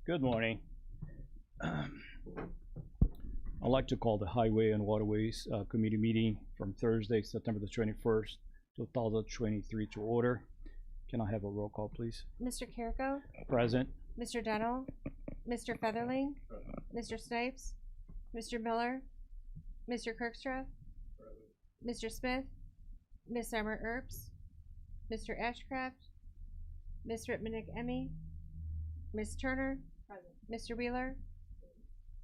Good morning. I'd like to call the Highway and Waterways Committee meeting from Thursday, September the 21st, 2023 to order. Can I have a roll call, please? Mr. Carrico? Present. Mr. Dennell? Mr. Featherling? Mr. Snipes? Mr. Miller? Mr. Kirkstra? Mr. Smith? Ms. Summer Earps? Mr. Ashcraft? Ms. Ripmanick-Emmy? Ms. Turner? Present. Mr. Wheeler?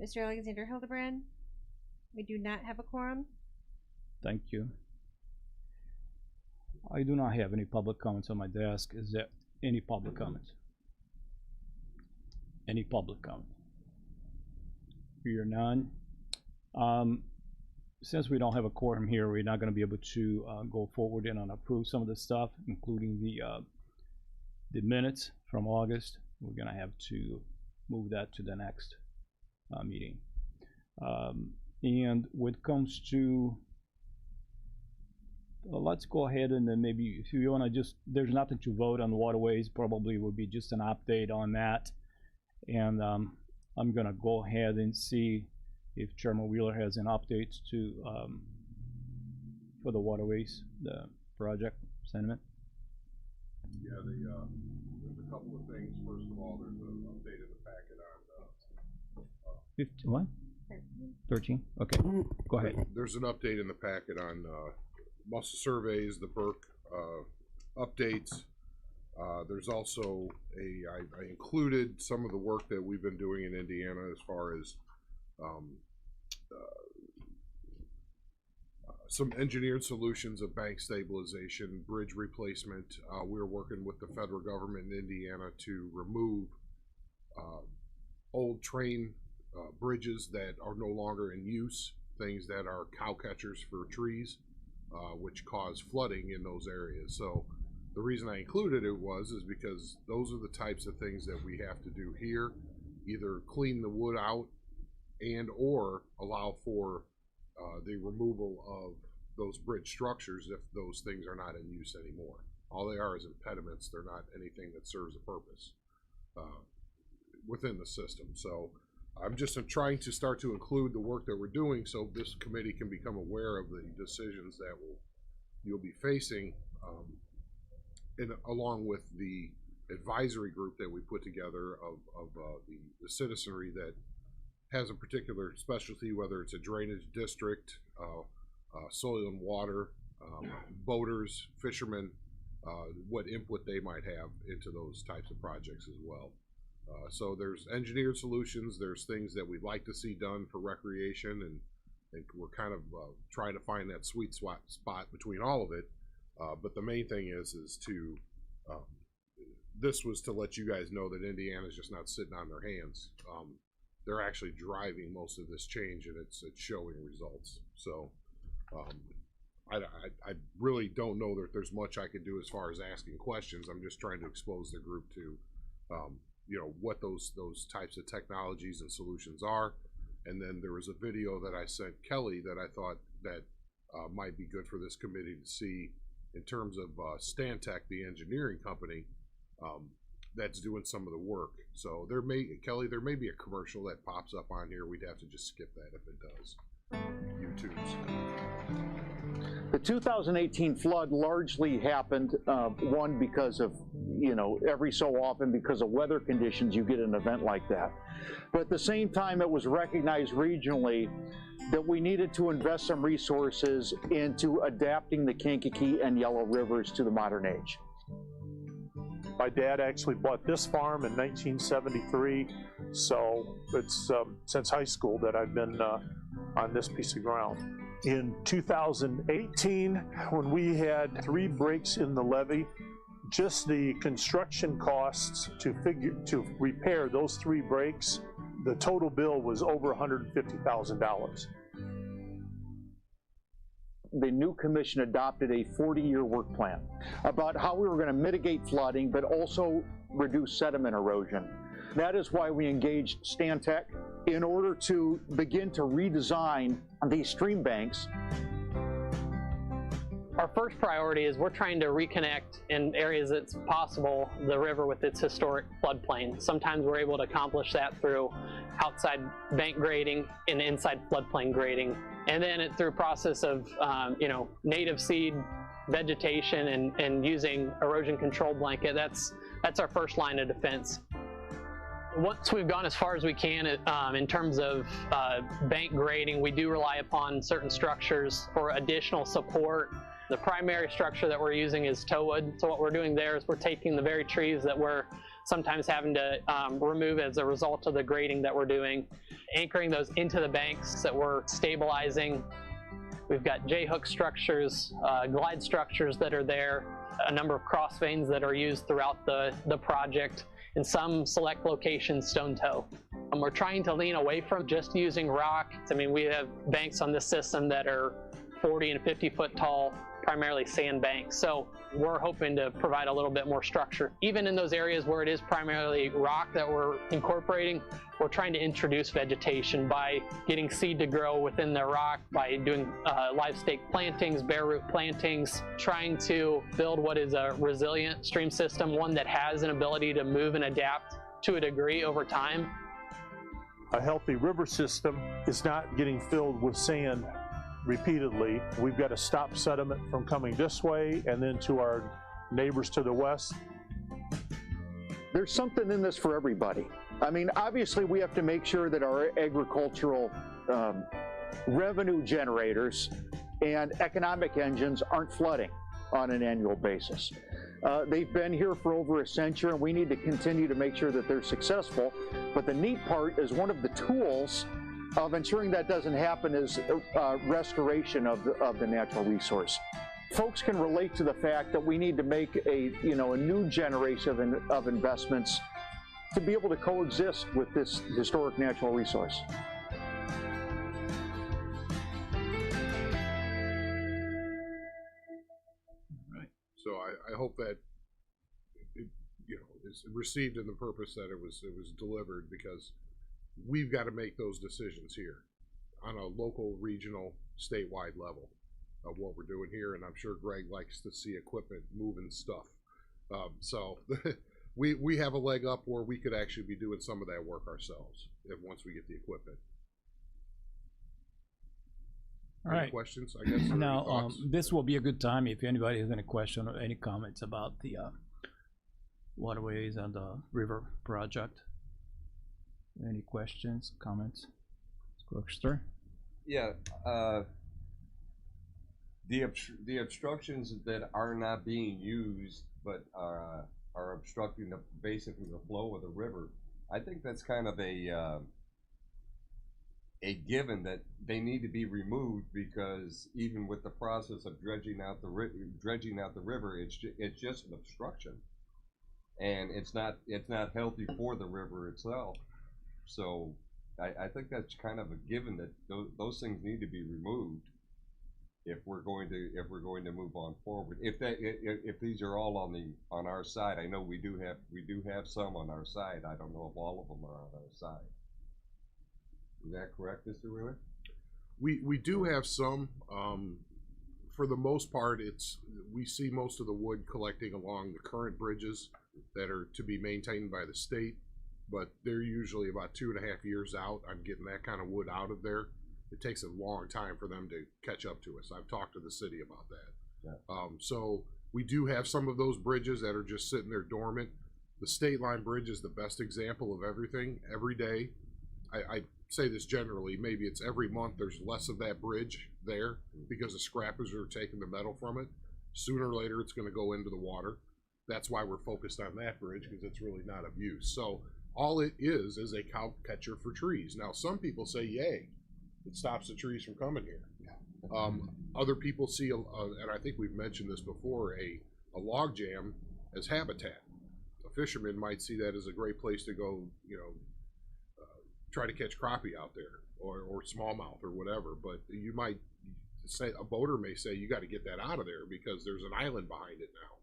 Mr. Alexander Hildebrand? We do not have a quorum. Thank you. I do not have any public comments on my desk. Is there any public comments? Any public comment? Hear none. Since we don't have a quorum here, we're not going to be able to go forward and approve some of the stuff, including the minutes from August. We're going to have to move that to the next meeting. And when it comes to let's go ahead and then maybe if you want to just, there's nothing to vote on Waterways, probably will be just an update on that. And I'm going to go ahead and see if Chairman Wheeler has an update to for the Waterways, the project sentiment. Yeah, there's a couple of things. First of all, there's an update in the packet on 15, what? 13. Okay, go ahead. There's an update in the packet on muscle surveys, the Burke updates. There's also I included some of the work that we've been doing in Indiana as far as some engineered solutions of bank stabilization, bridge replacement. We're working with the federal government in Indiana to remove old train bridges that are no longer in use, things that are cow catchers for trees, which cause flooding in those areas. So the reason I included it is because those are the types of things that we have to do here, either clean the wood out and or allow for the removal of those bridge structures if those things are not in use anymore. All they are is impediments. They're not anything that serves a purpose within the system. So I'm just trying to start to include the work that we're doing so this committee can become aware of the decisions that you'll be facing along with the advisory group that we put together of the citizenry that has a particular specialty, whether it's a drainage district, soil and water, boaters, fishermen, what input they might have into those types of projects as well. So there's engineered solutions, there's things that we'd like to see done for recreation, and we're kind of trying to find that sweet spot between all of it. But the main thing is to, this was to let you guys know that Indiana's just not sitting on their hands. They're actually driving most of this change, and it's showing results. So I really don't know that there's much I can do as far as asking questions. I'm just trying to expose the group to you know, what those types of technologies and solutions are. And then there was a video that I sent Kelly that I thought that might be good for this committee to see in terms of Stantec, the engineering company that's doing some of the work. So Kelly, there may be a commercial that pops up on here. We'd have to just skip that if it does. YouTube's. The 2018 flood largely happened, one, because of, you know, every so often because of weather conditions you get an event like that. But at the same time, it was recognized regionally that we needed to invest some resources into adapting the Kankakee and Yellow Rivers to the modern age. My dad actually bought this farm in 1973, so it's since high school that I've been on this piece of ground. In 2018, when we had 3 breaks in the levee, just the construction costs to repair those 3 breaks, the total bill was over $150,000. The new commission adopted a 40-year work plan about how we were going to mitigate flooding, but also reduce sediment erosion. That is why we engaged Stantec in order to begin to redesign these stream banks. Our first priority is we're trying to reconnect in areas that's possible the river with its historic floodplain. Sometimes we're able to accomplish that through outside bank grading and inside floodplain grading. And then through a process of native seed vegetation and using erosion control blanket, that's our first line of defense. Once we've gone as far as we can in terms of bank grading, we do rely upon certain structures for additional support. The primary structure that we're using is tow wood. So what we're doing there is we're taking the very trees that we're sometimes having to remove as a result of the grading that we're doing, anchoring those into the banks that we're stabilizing. We've got J-hook structures, glide structures that are there, a number of cross veins that are used throughout the project, in some select locations stone toe. We're trying to lean away from just using rock. I mean, we have banks on this system that are 40 and 50 foot tall, primarily sand banks. So we're hoping to provide a little bit more structure. Even in those areas where it is primarily rock that we're incorporating, we're trying to introduce vegetation by getting seed to grow within the rock, by doing live stake plantings, bare root plantings, trying to build what is a resilient stream system, one that has an ability to move and adapt to a degree over time. A healthy river system is not getting filled with sand repeatedly. We've got to stop sediment from coming this way and then to our neighbors to the west. There's something in this for everybody. I mean, obviously we have to make sure that our agricultural revenue generators and economic engines aren't flooding on an annual basis. They've been here for over a century, and we need to continue to make sure that they're successful. But the neat part is one of the tools of ensuring that doesn't happen is restoration of the natural resource. Folks can relate to the fact that we need to make a new generation of investments to be able to coexist with this historic natural resource. Right. So I hope that it is received in the purpose that it was delivered, because we've got to make those decisions here on a local, regional, statewide level of what we're doing here. And I'm sure Greg likes to see equipment moving stuff. So we have a leg up where we could actually be doing some of that work ourselves once we get the equipment. All Any right. questions, I guess? Now, this will be a good time if anybody has any question or any comments about the waterways and the river project. Any questions, comments? Squirkster? Yeah, the obstructions that are not being used but are obstructing basically the flow of the river, I think that's kind of a given that they need to be removed, because even with the process of dredging out the river, it's just an obstruction, and it's not healthy for the river itself. So I think that's kind of a given that those things need to be removed if we're going to move on forward. If these are all on our side, I know we do have some on our side. I don't know if all of them are on our side. Is that correct, Mr. Wheeler? We do have some. For the most part, we see most of the wood collecting along the current bridges that are to be maintained by the state, but they're usually about 2.5 years out on getting that kind of wood out of there. It takes a long time for them to catch up to us. I've talked to the city about that. Yeah. So we do have some of those bridges that are just sitting there dormant. The State Line Bridge is the best example of everything. Every day, I say this generally, maybe it's every month there's less of that bridge there because the scrappers are taking the metal from it. Sooner or later it's going to go into the water. That's why we're focused on that bridge, because it's really not of use. So all it is a cow catcher for trees. Now some people say, yay, it stops the trees from coming here. Other people see, and I think we've mentioned this before, a log jam as habitat. A fisherman might see that as a great place to go, try to catch crappie out there, or smallmouth or whatever. But you might say, a boater may say, you got to get that out of there because there's an island behind it now.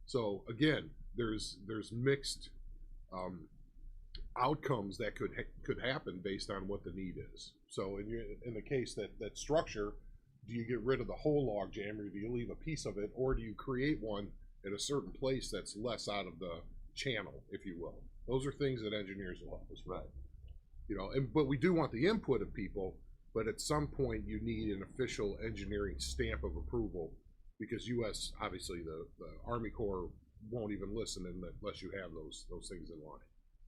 So again, there's mixed outcomes that could happen based on what the need is. So in the case that structure, do you get rid of the whole log jam, or do you leave a piece of it, or do you create one at a certain place that's less out of the channel, if you will? Those are things that engineers will help us with. Right. You know, but we do want the input of people, but at some point you need an official engineering stamp of approval, because U.S. obviously the Army Corps won't even listen unless you have those things in line.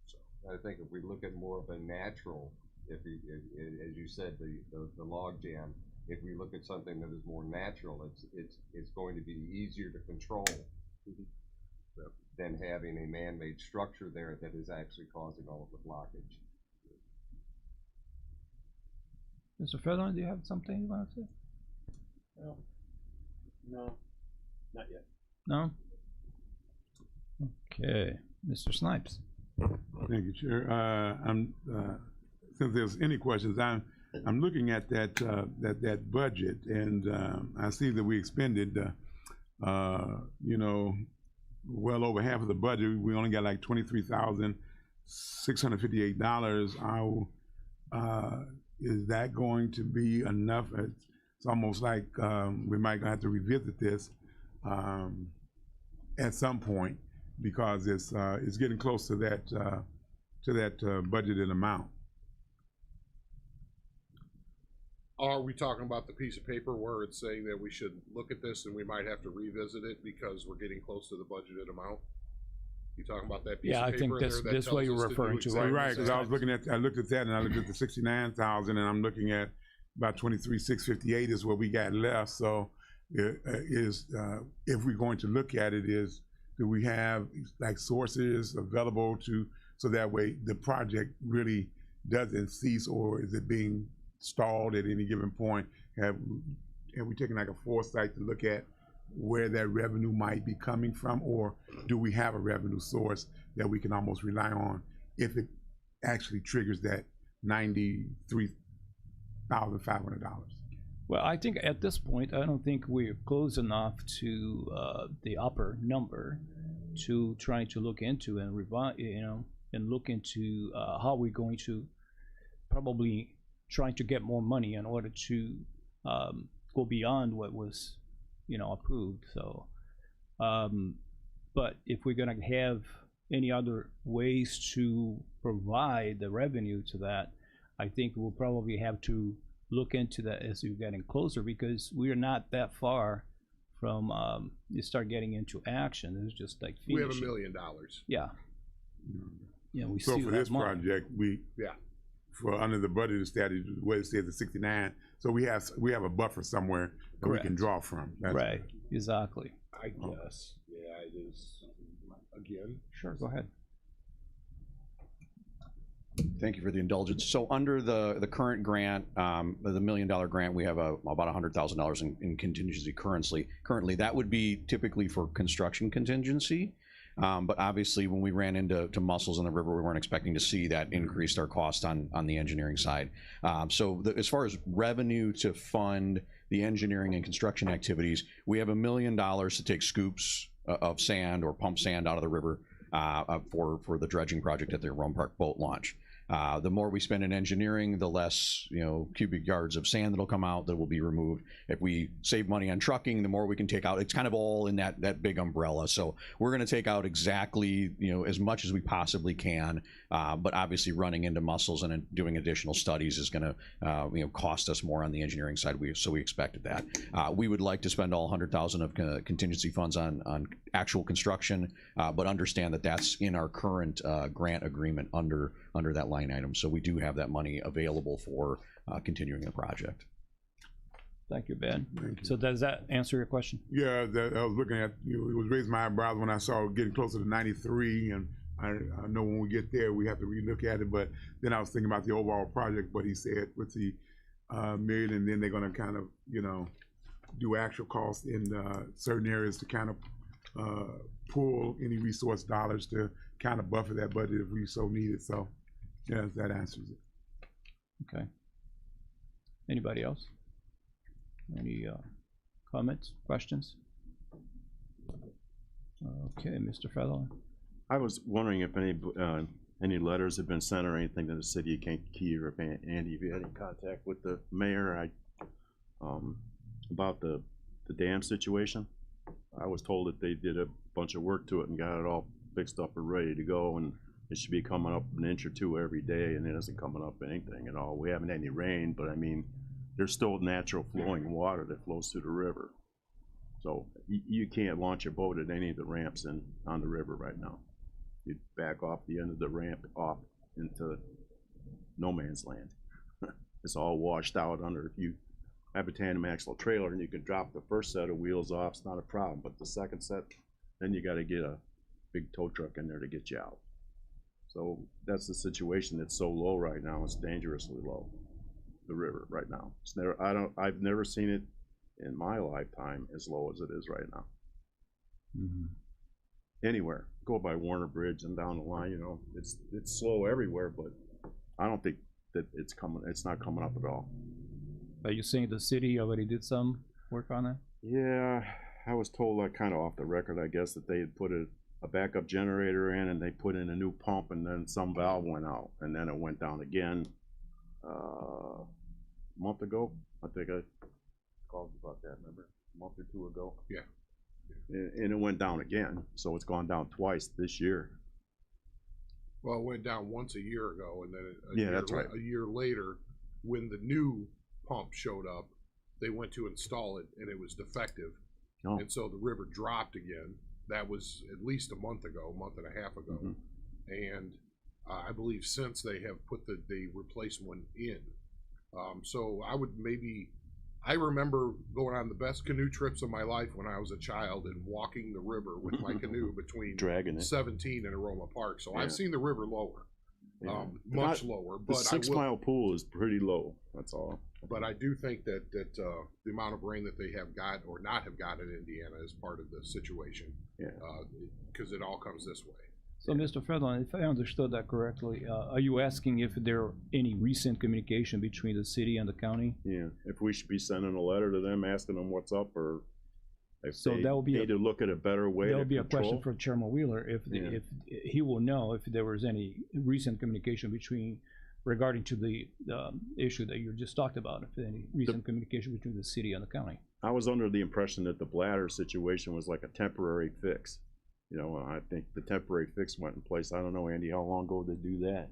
So I think if we look at more of a natural, as you said, the log jam, if we look at something that is more natural, it's going to be easier to control than having a man-made structure there that is actually causing all of the blockage. Mr. Featherland, do you have something you want to say? No, not yet. No? Okay, Mr. Snipes. Thank you, Chair. Since there's any questions, I'm looking at that budget, and I see that we expended, you know, well over half of the budget. We only got like $23,658. Is that going to be enough? It's almost like we might have to revisit this at some point, because it's getting close to that budgeted amount. are we talking about the piece of paper where it's saying that we should look at this and we might have to revisit it because we're getting close to the budgeted amount? You talking about that piece Yeah, of I paper think in that's there that what tells you're us to do referring to, exactly Right, the because same? I looked at that, and I looked at the 69,000, and I'm looking at about 23,658 is what we got left. So if we're going to look at it, do we have like sources available so that way the project really doesn't cease, or is it being stalled at any given point? Have we taken like a foresight to look at where that revenue might be coming from, or do we have a revenue source that we can almost rely on if it actually triggers that $93,500? Well, I think at this point, I don't think we're close enough to the upper number to try to look into and revise, and look into how we're going to probably try to get more money in order to go beyond what was, approved. So, but if we're gonna have any other ways to provide the revenue to that, I think we'll probably have to look into that as we're getting closer, because we are not that far from you start getting into action. It's just like We have $1 finishing. million. Yeah. Yeah, we So see for that this money. project, for under the budget statute, where it says the 69, so we have a buffer somewhere that we can Correct. draw from. Right, exactly. I guess. Yeah, it is. Again. Sure, go ahead. Thank you for the indulgence. So under the current grant, the $1 million grant, we have about $100,000 in contingency currently. That would be typically for construction contingency. But obviously, when we ran into mussels in the river, we weren't expecting to see that increased our cost on the engineering side. As far as revenue to fund the engineering and construction activities, we have $1 million to take scoops of sand or pump sand out of the river for the dredging project at the Rome Park boat launch. The more we spend in engineering, the less cubic yards of sand that'll come out that will be removed. If we save money on trucking, the more we can take out. It's kind of all in that big umbrella. So we're going to take out exactly as much as we possibly can. But obviously, running into mussels and doing additional studies is going to cost us more on the engineering side. So we expected that. We would like to spend all $100,000 of contingency funds on actual construction, but understand that that's in our current grant agreement under that line item. So we do have that money available for continuing the project. Thank you, Ben. Thank you. So does that answer your question? Yeah, I was looking at, it was raising my eyebrows when I saw getting closer to 93, and I know when we get there, we have to relook at it, but then I was thinking about the overall project, what he said with the million, and then they're gonna kind of, do actual costs in certain areas to kind of pull any resource dollars to kind of buffer that budget if we so need it. So, yes, that answers it. Okay. Anybody else? Any comments, questions? Okay, Mr. Featherland. I was wondering if any letters have been sent or anything to the city of Kankakee, or if Andy, if you had any contact with the mayor. About the dam situation, I was told that they did a bunch of work to it and got it all fixed up and ready to go, and it should be coming up an inch or two every day, and it isn't coming up anything at all. We haven't had any rain, but I mean, there's still natural flowing water that flows through the river. So you can't launch a boat at any of the ramps on the river right now. You back off the end of the ramp off into no man's land. It's all washed out under. If you have a tandem axle trailer and you can drop the first set of wheels off, it's not a problem. But the second set, then you got to get a big tow truck in there to get you out. So that's the situation. It's so low right now. It's dangerously low. The river right now. It's never. I've never seen it in my lifetime as low as it is right now. Mm-hmm. Anywhere, go by Warner Bridge and down the line, you know, it's slow everywhere, but I don't think that it's not coming up at all. Are you saying the city already did some work on it? Yeah, I was told, like, kind of off the record, I guess, that they had put a backup generator in and they put in a new pump, and then some valve went out, and then it went down again a month ago. I think I called about that, remember? A month or two ago. Yeah. And it went down again, so it's gone down twice this year. Well, it went down once a year ago, and then a year later, when the new pump showed up, they went to install it, and it was defective. Oh. And so the river dropped again. That was at least a month and a half ago. Mm-hmm. And I believe since they have put they replaced one in. So I remember going on the best canoe trips of my life when I was a child and walking the river with my canoe between 17 and Aroma Park. So I've seen the river lower, much lower. But the 6 mile pool is pretty low. That's all. But I do think that the amount of rain that they have got or not have got in Indiana is part of the situation. Yeah. Because it all comes this way. So, Mr. Fedlin, if I understood that correctly, are you asking if there are any recent communication between the city and the county? Yeah, if we should be sending a letter to them asking them what's up, or if so they that will be need to look at a better way to That will be control. a question for Chairman Wheeler, if he will know if there was any recent communication regarding to the issue that you just talked about, if any recent communication between the city and the county. I was under the impression that the bladder situation was like a temporary fix. You know, I think the temporary fix went in place. I don't know, Andy, how long ago did they do that?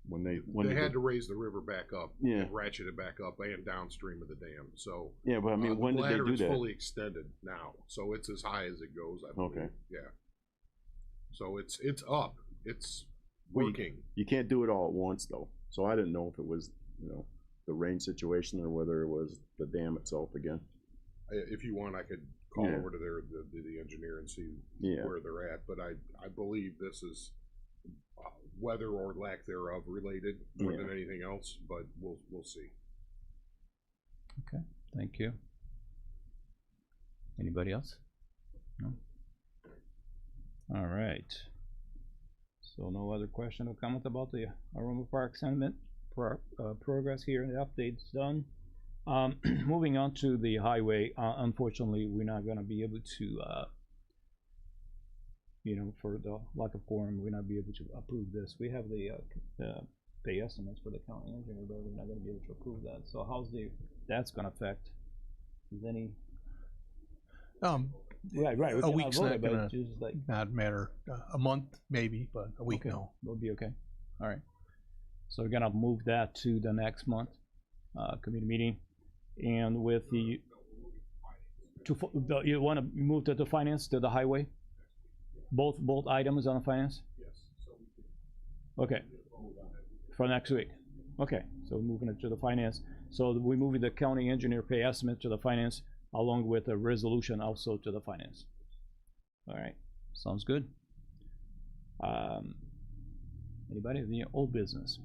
When they had to raise the river back up, yeah, and ratchet it back up and downstream of the dam. So yeah, but I mean, when did they do that? The bladder is fully extended now, so it's as high as it goes, I believe. Okay. Yeah. So it's up. It's working. You can't do it all at once, though. So I didn't know if it was, you know, the rain situation or whether it was the dam itself again. If you want, I could call over to the engineer and see where they're at. But I believe this is weather or lack thereof related more than anything else. But we'll see. Okay, thank you. Anybody else? No. All right. So no other question or comment about the Aroma Park sentiment progress here. The update's done. Moving on to the highway, unfortunately, we're not going to be able to, you know, for the lack of quorum, we're not be able to approve this. We have the pay estimates for the county engineer, but we're not going to be able to approve that. So how's that's going to affect? Is any? Right. A week's not going to not matter. A month maybe, but a week no. We'll be okay. All right. So we're going to move that to the next month committee meeting. And with you want to move to the finance, to the highway? Both items on the finance? Yes. Okay. For next week. Okay. So we're moving it to the finance. So we're moving the county engineer pay estimate to the finance, along with a resolution also to the finance. All right. Sounds good. Anybody have any old business?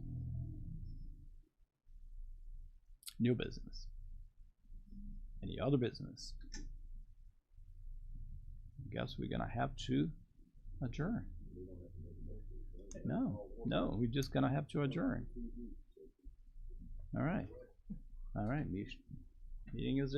New business? Any other business? I guess we're gonna have to adjourn. No, we're just gonna have to adjourn. All right. Meeting is adjourned.